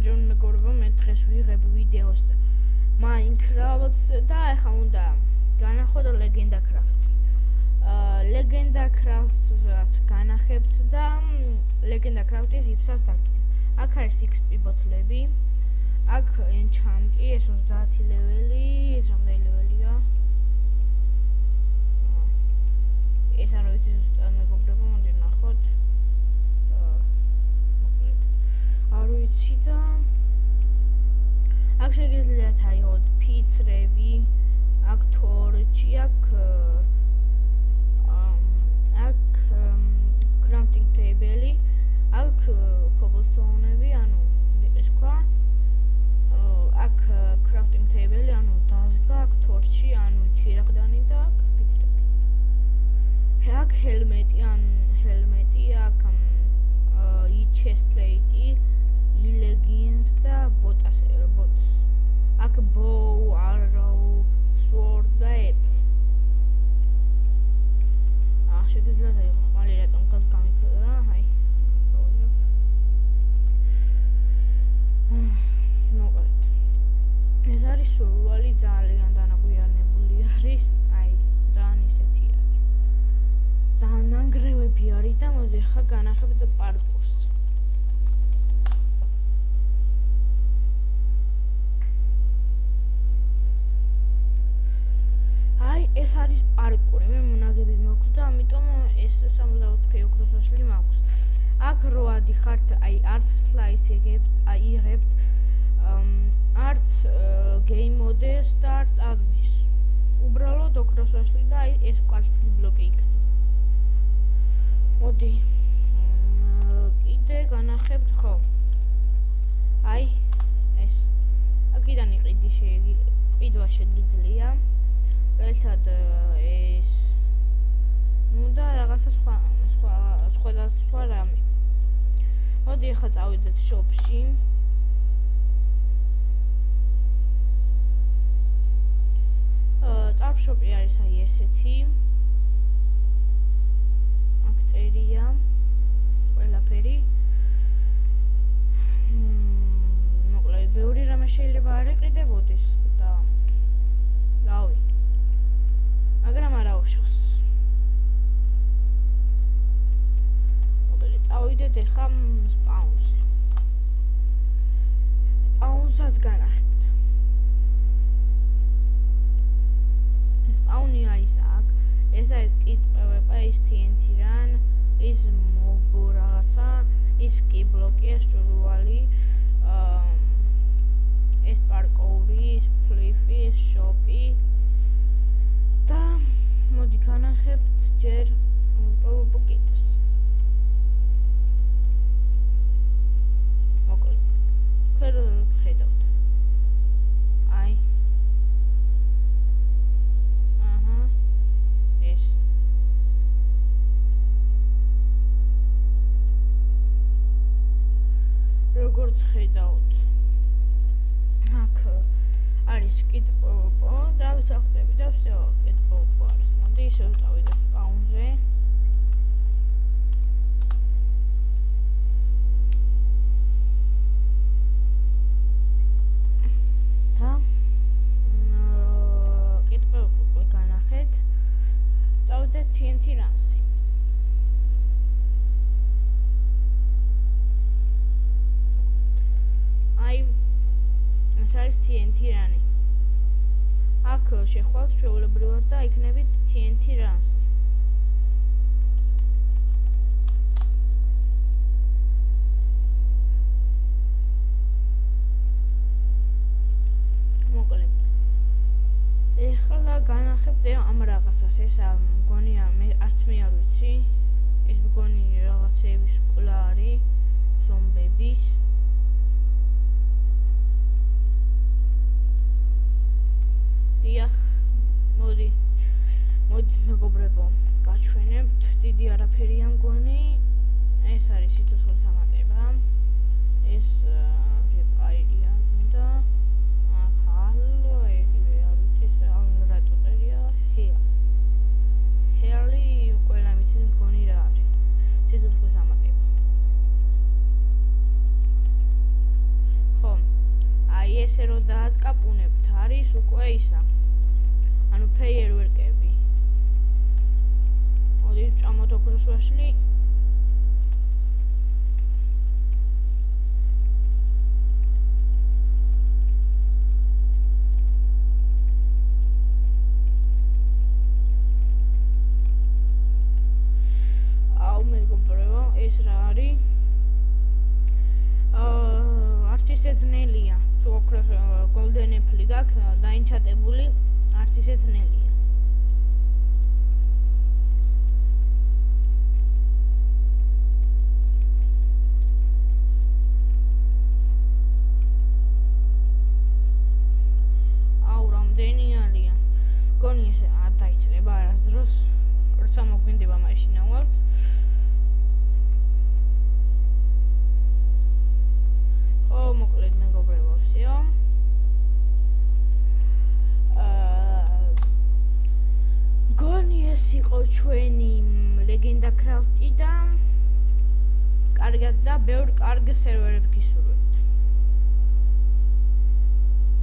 მარჯვენა მეგობრებო, მე დღეს ვიღებ ვიდეოს Minecraft-ს და ახლა უნდა განახო და Legenda Craft. Legenda Craft-ს განახებთ და Legenda Craft-ის იფსად დაგიდეთ. აქ არის XP ბოთლები. აქ enchant-ი, ეს 30 ლეველი, ეს რამდენი ლეველია? ეს არ ვიცი ზუსტად მეგობრებო, მოდი ნახოთ. არ ვიცი და აქ შეგიძლიათ აიღოთ ფიცრები, აქ თორჩი, აქ crafting table-ი, აქ cobblestone-ები, ანუ ეს თქვა, აქ crafting table-ი, ანუ დაზგა, აქ თორჩი, ანუ ჩირაღდანი და აქ ფიცრები. აქ helmet-ი, აქ chest plate-ი, leggings და bots. აქ bow, arrow, sword და apple. შეგიძლიათ აიღო ხმალი რატომ გამიქრა, აი. მოკლედ. ეს არის სურვალი ძალიან დანაგვიანებული არის, აი, ძალიან ისეთი არის. დანანგრევები არის და მოდი ახლა განახებთ პარკურს. ეს არის პარკური, მე მონაგები მაქვს და ამიტომ ეს 64 ოქროს ვაშლი მაქვს. აქ რო ადიხართ, აი arts flies იღებთ, arts game mode-ს და arts admin-ს. უბრალოდ ოქროს ვაშლი და აი ეს კვარცის ბლოკი იქნება. მოდი. კიდე განახებთ, ხო. აი ეს. აქედან ყიდვა შეგიძლია. ერთად ეს და რაღაცა სხვა რამე. მოდი ახლა წავიდეთ shop-ში. shop-ი არის აი ესეთი. აქ წერია ყველაფერი. მოკლედ ბევრი რამე შეიძლება არ იყიდებოდეს და რავი. მაგრამ არა უშავს. მოკლედ წავიდეთ ახლა spawn-ზე. Spawn-საც განახებთ. Spawn-ი არის აქ. ეს არის კიტყვება, ის TNT run, ის mob რაღაცა, ის კი ბლოკია სჭურვალი, ეს პარკოური, ის ფლიფი, ეს shop-ი. და მოდი განახებთ ჯერ პოვოკიტს. მოკლედ. ხედავთ. აი. ეს. როგორც ხედავთ. აქ არის კიტპოვო, დავით და всё, კიტპოვო არის. მოდი ისევ წავიდეთ spawn-ზე. და კიტპოვო განახეთ. წავიდეთ TNT run-ზე. აი ეს არის TNT run-ი. აქ შეხვალთ ჩვეულებრივად და იქნებით TNT run-ზე. მოკლედ. ეხლა განახებთ ამ რაღაცას, ეს მგონია არც მე არ ვიცი. ეს მგონი რაღაცების სკოლა არის, ზომბების. დიახ, მოდი მეგობრებო, გაჩვენებთ, დიდი არაფერია მგონი. ეს არის სიცოცხლის ამატება. ეს რეპაირია და ახალ ეგივე არ ვიცი, რატო წერია ჰელი ყველა მიცის მგონი რა არის. სიცოცხლის ამატება. ესე რომ დააწკაპუნებთ არის უკვე ისა ანუ ფეიერვერკები მოდით წამოთ ოქროს ვაშლი მეგობრებო ეს რა არის არც ისე ძნელია თუ ოქროს golden apple გაქვს დაინჩატებული არც ისე ძნელია რამდენი არიან გონი არ დაიცლება არასდროს როცა მოგვინდება მაშინ ავართ მოკლედ მეგობრებო всё გონი ეს იყო ჩვენი ლეგენდა კრაფტი და კარგად და ბევრ კარგ სერვერებს გისურვებთ